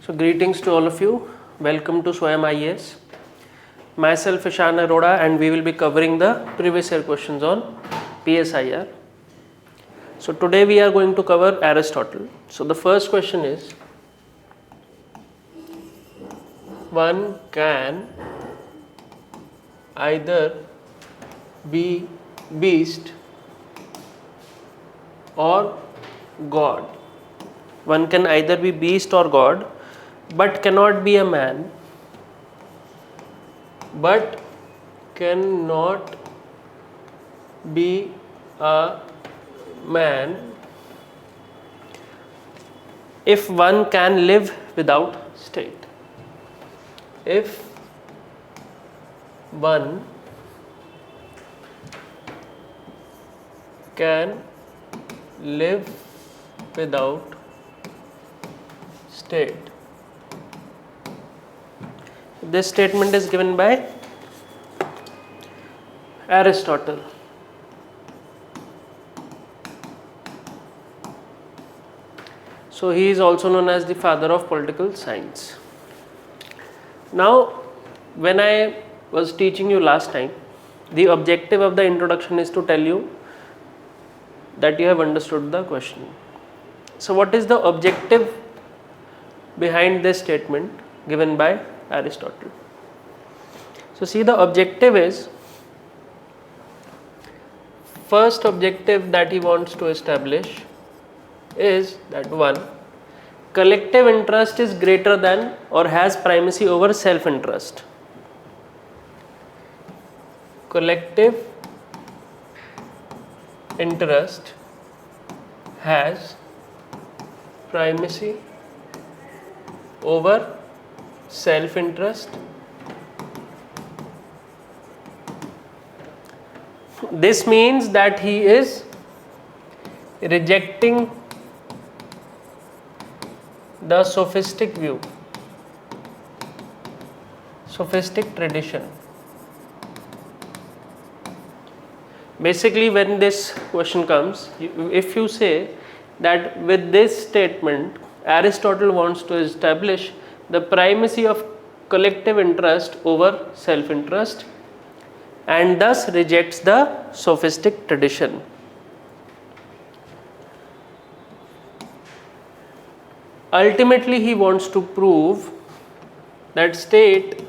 So greetings to all of you. Welcome to Swayam IAS. Myself Ishan Arora, and we will be covering the previous year questions on PSIR. So today we are going to cover Aristotle. So the first question is, one can either be beast or God. One can either be beast or God, but cannot be a man, but cannot be a man if one can live without state. If one can live without state. This statement is given by Aristotle. So he is also known as the father of political science. Now, when I was teaching you last time, the objective of the introduction is to tell you that you have understood the question. So what is the objective behind this statement given by Aristotle? So see, the objective is, first objective that he wants to establish is that one, collective interest is greater than or has primacy over self-interest. Collective interest has primacy over self-interest. This means that he is rejecting the sophistic view, sophistic tradition. Basically, when this question comes, if you say that with this statement Aristotle wants to establish the primacy of collective interest over self-interest and thus rejects the sophistic tradition. Ultimately, he wants to prove that state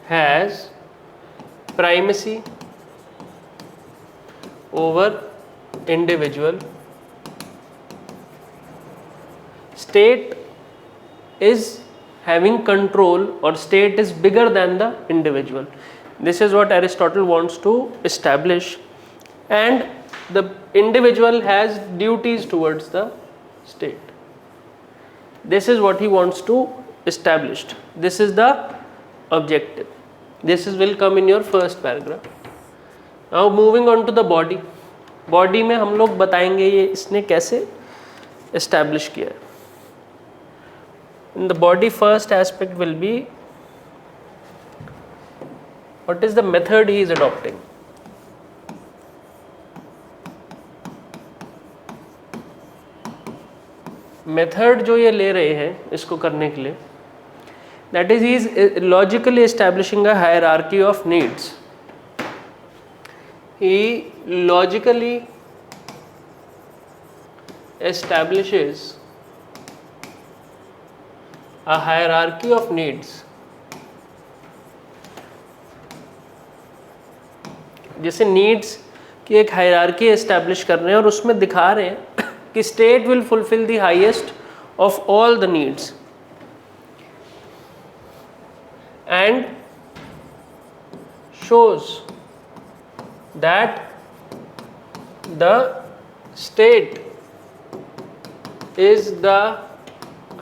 has primacy over individual. State is having control, or state is bigger than the individual. This is what Aristotle wants to establish, and the individual has duties towards the state. This is what he wants to establish. This is the objective. This will come in your first paragraph. Now moving on to the body. Body में हम लोग बताएंगे ये इसने कैसे establish किया है. In the body, first aspect will be what is the method he is adopting. Method जो ये ले रहे हैं इसको करने के लिए, that is, he is logically establishing a hierarchy of needs. He logically establishes a hierarchy of needs. जैसे नीड्स की एक हायरार्की एस्टैब्लिश कर रहे हैं और उसमें दिखा रहे हैं कि state will fulfil the highest of all the needs and shows that the state is the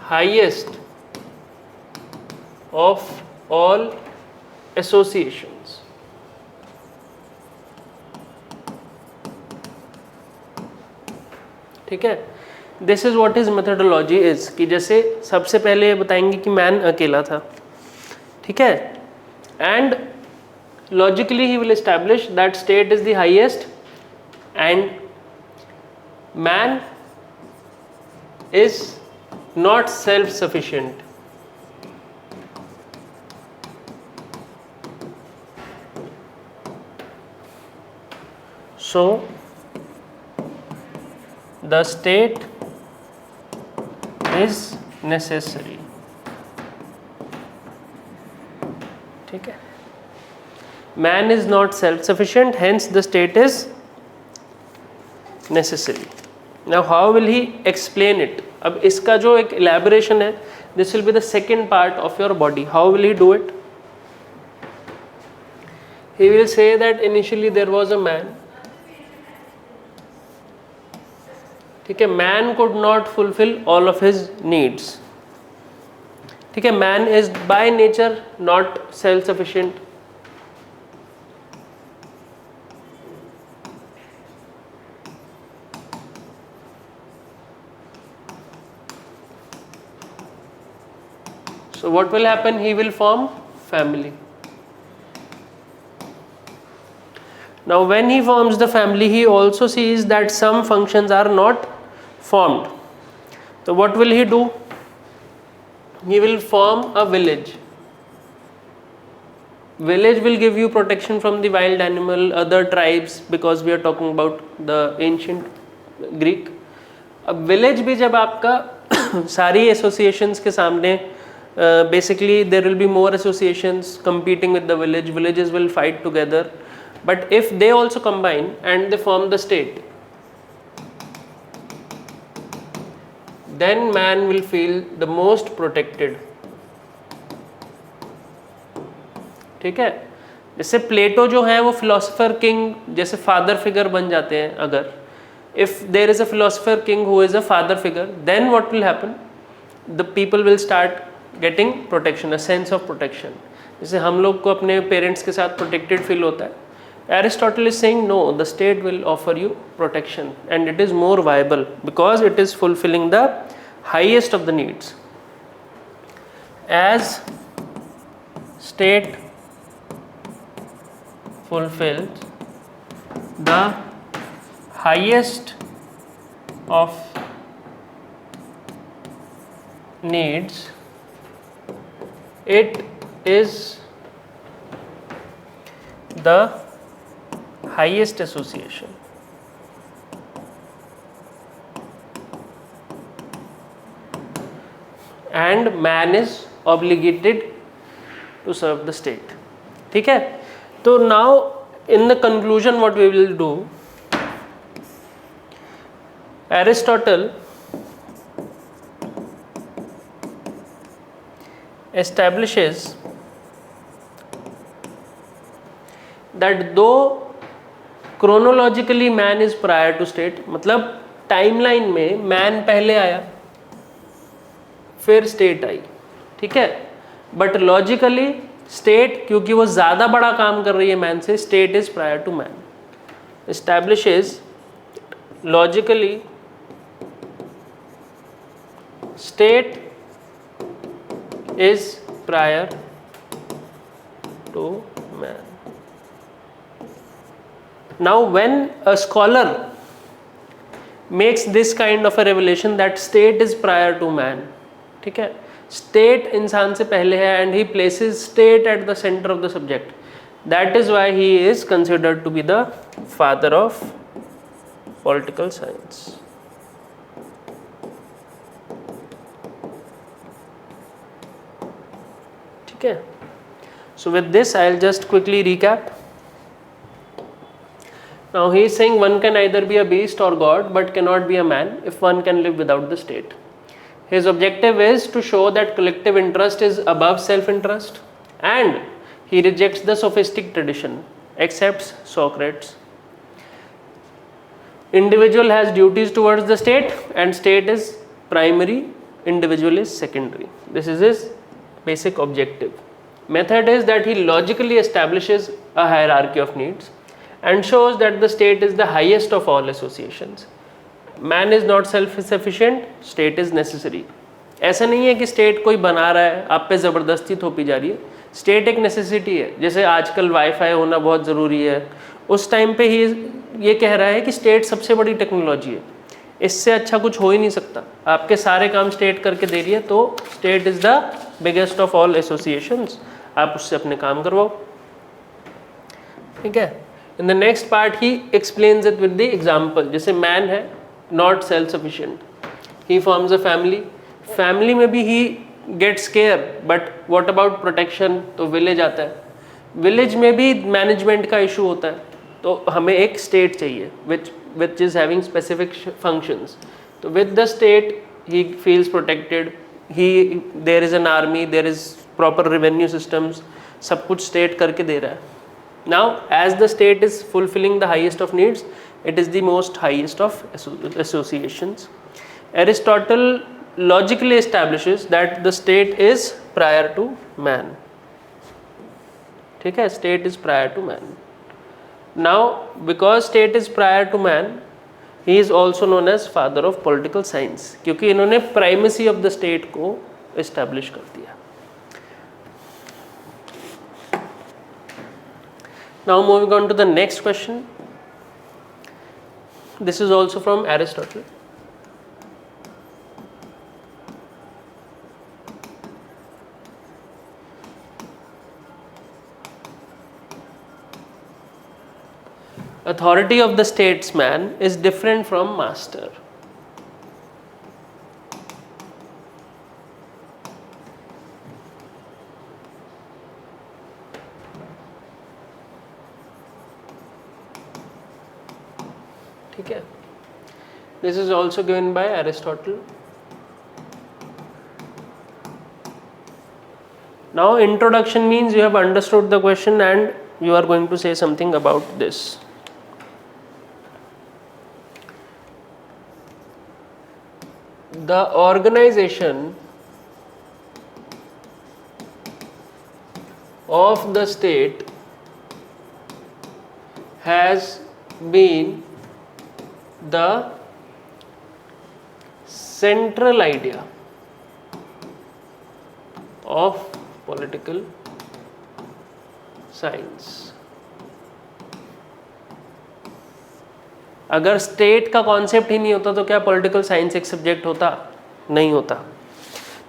highest of all associations. ठीक है, this is what is methodology is, कि जैसे सबसे पहले बताएंगे कि मैन अकेला था, ठीक है, and logically he will establish that state is the highest and man is not self-sufficient. So the state is necessary. ठीक है, man is not self-sufficient, hence the state is necessary. Now how will he explain it? अब इसका जो एक elaboration है, this will be the second part of your body. How will he do it? He will say that initially there was a man. ठीक है, man could not fulfill all of his needs. ठीक है, man is by nature not self-sufficient. So what will happen? He will form family. Now when he forms the family, he also sees that some functions are not formed. So what will he do? He will form a village. Village will give you protection from the wild animal, other tribes, because we are talking about the ancient Greek. अब village भी जब आपका सारी associations के सामने basically there will be more associations competing with the village. Villages will fight together, but if they also combine and they form the state, then man will feel the most protected. ठीक है, जैसे प्लेटो जो है वो philosopher king जैसे father figure बन जाते हैं. अगर if there is a philosopher king who is a father figure, then what will happen? The people will start getting protection, a sense of protection. जैसे हम लोग को अपने पेरेंट्स के साथ protected feel होता है. Aristotle is saying no, the state will offer you protection and it is more viable because it is fulfilling the highest of the needs. As state fulfills the highest of needs, it is the highest association. And man is obligated to serve the state. ठीक है, तो now in the conclusion what we will do, Aristotle establishes that though chronologically man is prior to state, मतलब timeline में man पहले आया फिर state आई. ठीक है, बट लॉजिकली स्टेट क्योंकि वो ज़्यादा बड़ा काम कर रही है मैन से, state is prior to man. Establishes logically state is prior to man. Now when a scholar makes this kind of a revelation that state is prior to man, ठीक है, state इंसान से पहले है and he places state at the center of the subject, that is why he is considered to be the father of political science. Okay, so with this I'll just quickly recap. Now he is saying one can either be a beast or God but cannot be a man if one can live without the state. His objective is to show that collective interest is above self-interest, and he rejects the sophistic tradition, accepts Socrates. Individual has duties towards the state and state is primary, individual is secondary. This is his basic objective. Method is that he logically establishes a hierarchy of needs and shows that the state is the highest of all associations. Man is not self-sufficient, state is necessary. ऐसा नहीं है कि state कोई बना रहा है, आप पे ज़बरदस्ती थोपी जा रही है. स्टेट एक नेसेसिटी है. जैसे आजकल वाईफाई होना बहुत ज़रूरी है, उस टाइम पे ही ये कह रहा है कि स्टेट सबसे बड़ी टेक्नोलॉजी है. इससे अच्छा कुछ हो ही नहीं सकता। आपके सारे काम स्टेट करके दे रही है, तो state is the biggest of all associations, आप उससे अपने काम करवाओ। ठीक है। In the next part he explains it with the example. जैसे मैन है not self sufficient, he forms a family, family में भी he gets care, but what about protection, तो विलेज आता है, विलेज में भी मैनेजमेंट का इशू होता है, तो हमें एक स्टेट चाहिए which is having specific functions. So with the state he feels protected, there is an army, there is proper revenue systems, सब कुछ state करके दे रहा है। Now as the state is fulfilling the highest of needs, it is the most highest of associations. Aristotle logically establishes that the state is prior to man. ठीक है, state is prior to man. Now because state is prior to man, he is also known as father of political science, क्योंकि इन्होंने primacy of the state को establish कर दिया। Now moving on to the next question. This is also from Aristotle. Authority of the statesman is different from master. ठीक है, this is also given by Aristotle. Now introduction means you have understood the question and you are going to say something about this. The organization of the state has been the central idea of political science. अगर state का concept ही नहीं होता तो क्या political science एक subject होता? नहीं होता।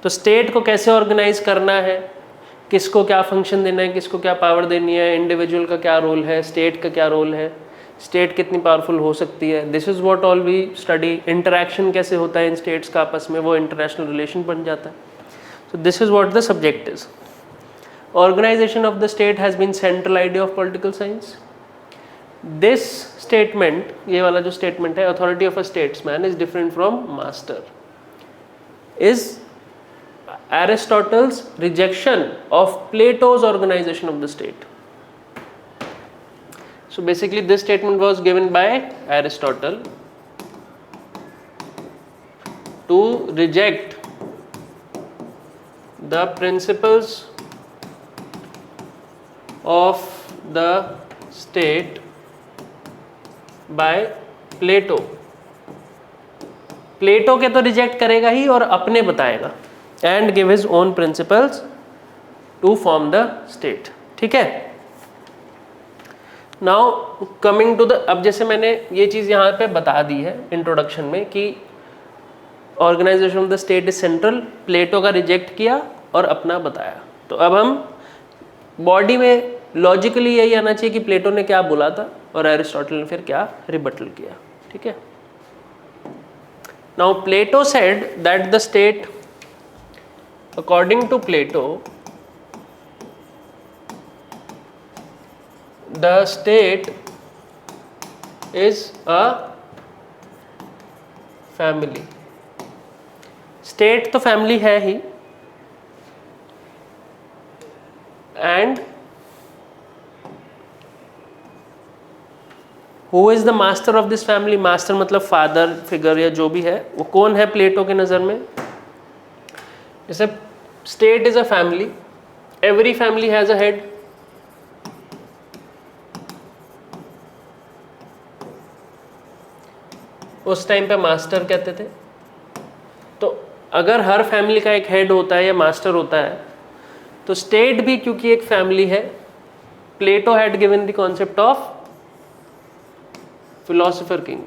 तो स्टेट को कैसे ऑर्गेनाइज करना है, किसको क्या फंक्शन देना है, किसको क्या पावर देनी है, इंडिविजुअल का क्या रोल है, स्टेट का क्या रोल है, स्टेट कितनी पावरफुल हो सकती है, this is what all we study. Interaction कैसे होता है इन स्टेट्स का आपस में, वो इंटरनेशनल रिलेशन बन जाता है। So this is what the subject is. Organisation of the state has been central idea of political science. This statement, ये वाला जो स्टेटमेंट है, authority of a statesman is different from master, is Aristotle's rejection of Plato's organization of the state. So basically this statement was given by Aristotle to reject the principles of the state by Plato. प्लेटो के तो reject करेगा ही और अपने बताएगा, and give his own principles to form the state. ठीक है। Now coming to the, अब जैसे मैंने ये चीज़ यहाँ पे बता दी है इंट्रोडक्शन में कि organisation of the state is central, Plato का रिजेक्ट किया और अपना बताया। तो अब हम बॉडी में लॉजिकली यही आना चाहिए कि प्लेटो ने क्या बोला था और एरिस्टोटल ने फिर क्या रिबटल किया। ठीक है। Now Plato said that the state, according to Plato, the state is a family. State तो family है ही, and who is the master of this family? Master मतलब फादर फिगर या जो भी है, वो कौन है प्लेटो के नज़र में? जैसे state is a family, every family has a head, उस टाइम पे मास्टर कहते थे। तो अगर हर फैमिली का एक हेड होता है या मास्टर होता है, तो स्टेट भी क्योंकि एक फैमिली है, Plato had given the concept of philosopher king.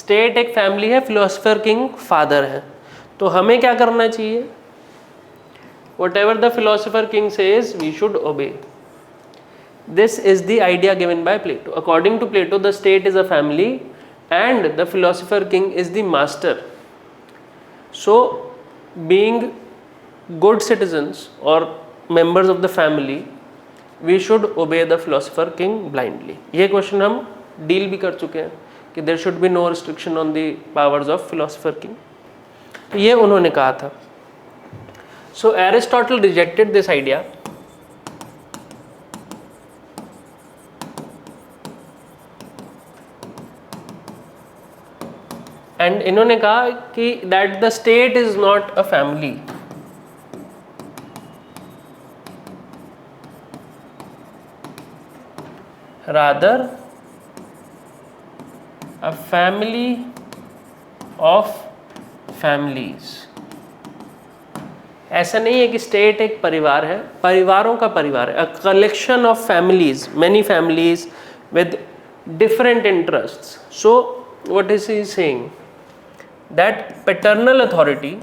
State एक फैमिली है, फिलोसफर किंग फादर है, तो हमें क्या करना चाहिए? Whatever the philosopher king says, we should obey. This is the idea given by Plato. According to Plato, the state is a family and the philosopher king is the master. So, being good citizens or members of the family, we should obey the philosopher king blindly. ये question हम deal भी कर चुके हैं कि there should be no restriction on the powers of philosopher king. तो ये उन्होंने कहा था. So Aristotle rejected this idea and इन्होंने कहा कि that the state is not a family. Rather a family of families. ऐसा नहीं है कि स्टेट एक परिवार है, परिवारों का परिवार है, a collection of families, many families with different interests. So what is he saying? That paternal authority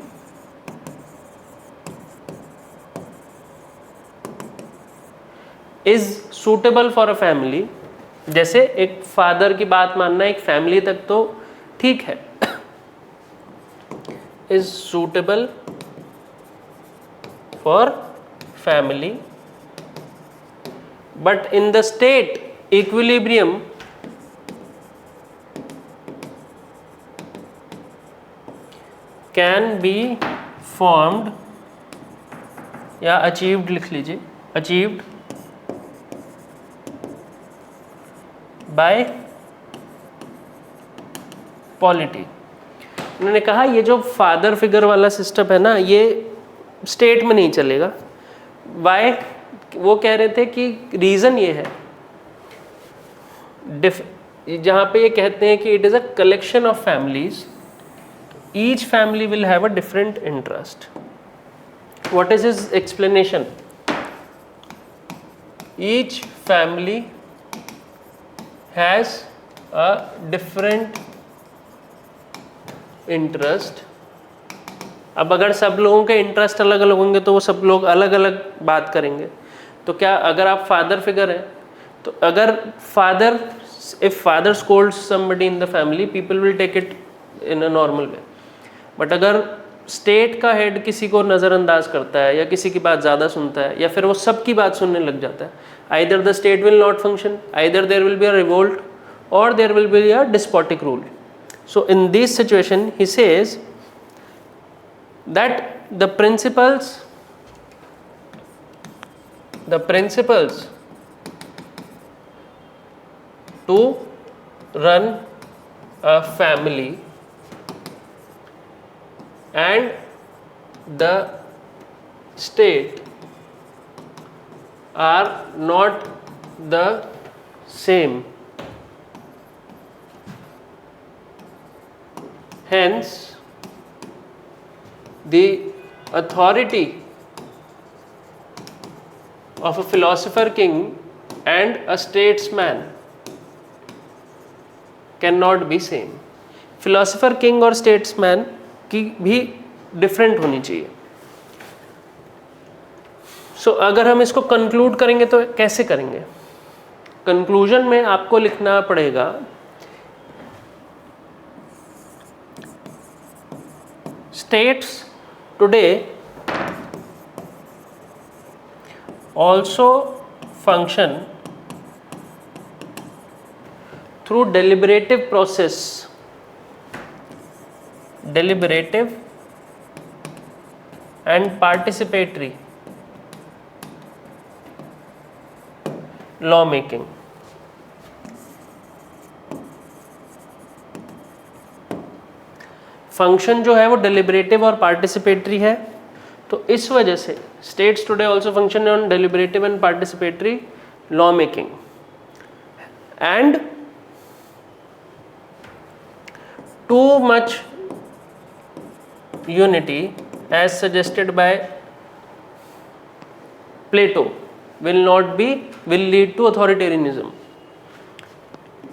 is suitable for a family. जैसे एक फादर की बात मानना एक फैमिली तक तो ठीक है, is suitable for family, but in the state equilibrium can be formed या achieved लिख लीजिए, achieved by polity. उन्होंने कहा ये जो फादर फिगर वाला सिस्टम है ना, ये स्टेट में नहीं चलेगा. वाई? वो कह रहे थे कि रीज़न ये है, जहाँ पे ये कहते हैं कि it is a collection of families, each family will have a different interest. What is his explanation? Each family has a different interest. अब अगर सब लोगों के इंटरेस्ट अलग अलग होंगे तो वो सब लोग अलग अलग बात करेंगे. तो क्या अगर आप फादर फिगर हैं तो अगर father, if father scolds somebody in the family, people will take it in a normal way. But अगर स्टेट का हेड किसी को नज़रअंदाज करता है या किसी की बात ज़्यादा सुनता है या फिर वो सबकी बात सुनने लग जाता है, either the state will not function, either there will be a revolt और there will be a despotic rule. So in this situation he says that the principles to run a family and the state are not the same. Hence the authority of a philosopher king and a statesman cannot be same. philosopher king और statesman की भी different होनी चाहिए. So अगर हम इसको conclude करेंगे तो कैसे करेंगे? conclusion में आपको लिखना पड़ेगा states today also function through deliberative process, deliberative and participatory law making. Function जो है वो डेलिब्रेटिव और पार्टिसिपेटरी है, तो इस वजह से states today also function on deliberative and participatory law making and too much unity as suggested by Plato will lead to authoritarianism,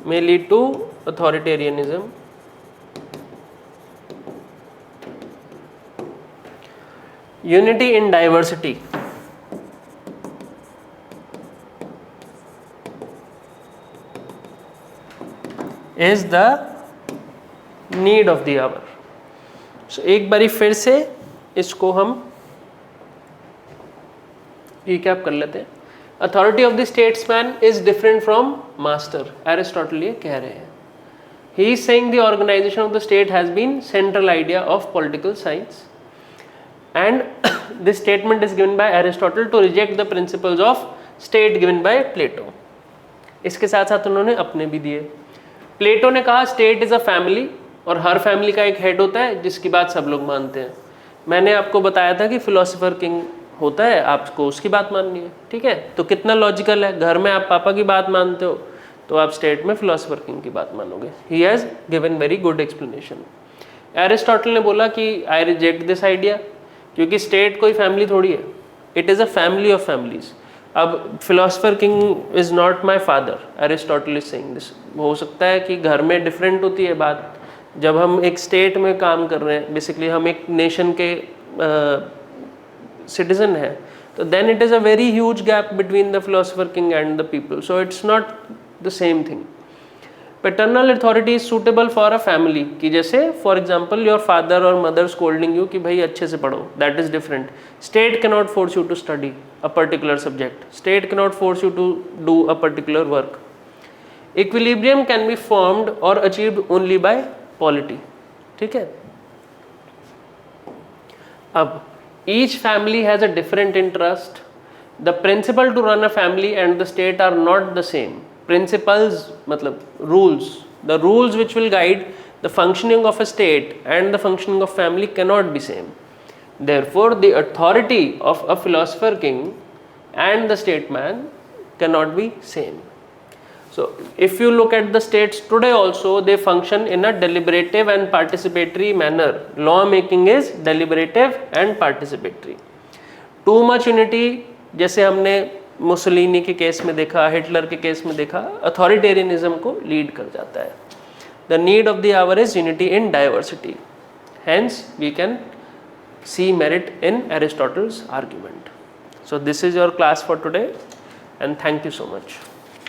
may lead to authoritarianism unity in diversity is the need of the hour. So एक बारी फिर से इसको हम recap कर लेते हैं. Authority of the statesman is different from master. Aristotle ये कह रहे हैं. He is saying the organization of the state has been central idea of political science, and this statement is given by Aristotle to reject the principles of state given by Plato. इसके साथ साथ उन्होंने अपने भी दिए. प्लेटो ने कहा state is a family और हर फैमिली का एक हेड होता है जिसकी बात सब लोग मानते हैं. मैंने आपको बताया था कि फिलोसोफर किंग होता है, आपको उसकी बात माननी है. ठीक है, तो कितना लॉजिकल है. घर में आप पापा की बात मानते हो तो आप स्टेट में फिलोसोफर किंग की बात मानोगे. He has given very good explanation. Aristotle ने बोला कि आई रिजेक्ट दिस आइडिया, क्योंकि स्टेट कोई फैमिली थोड़ी है. It is a family of families. अब philosopher king is not my father, Aristotle is saying this. हो सकता है कि घर में डिफरेंट होती है बात. जब हम एक स्टेट में काम कर रहे हैं, बेसिकली हम एक नेशन के सिटीजन हैं, तो then it is a very huge gap between the philosopher king and the people. So it's not the same thing. Paternal authority is suitable for a family, कि जैसे फॉर एग्जाम्पल योर फादर और mother scolding you कि भाई अच्छे से पढ़ो, that is different. State cannot force you to study a particular subject. State cannot force you to do a particular work. Equilibrium can be formed और achieved only by polity. ठीक है. अब each family has a different interest. The principle to run a family and the state are not the same. Principles मतलब rules, the rules which will guide the functioning of a state and the functioning of family cannot be same. Therefore the authority of a philosopher king and the statesman cannot be same. So if you look at the states today also, they function in a deliberative and participatory manner. Law making is deliberative and participatory. Too much unity जैसे हमने Mussolini के case में देखा, Hitler के case में देखा, authoritarianism को lead कर जाता है. The need of the hour is unity in diversity. Hence we can see merit in Aristotle's argument. So this is your class for today and thank you so much.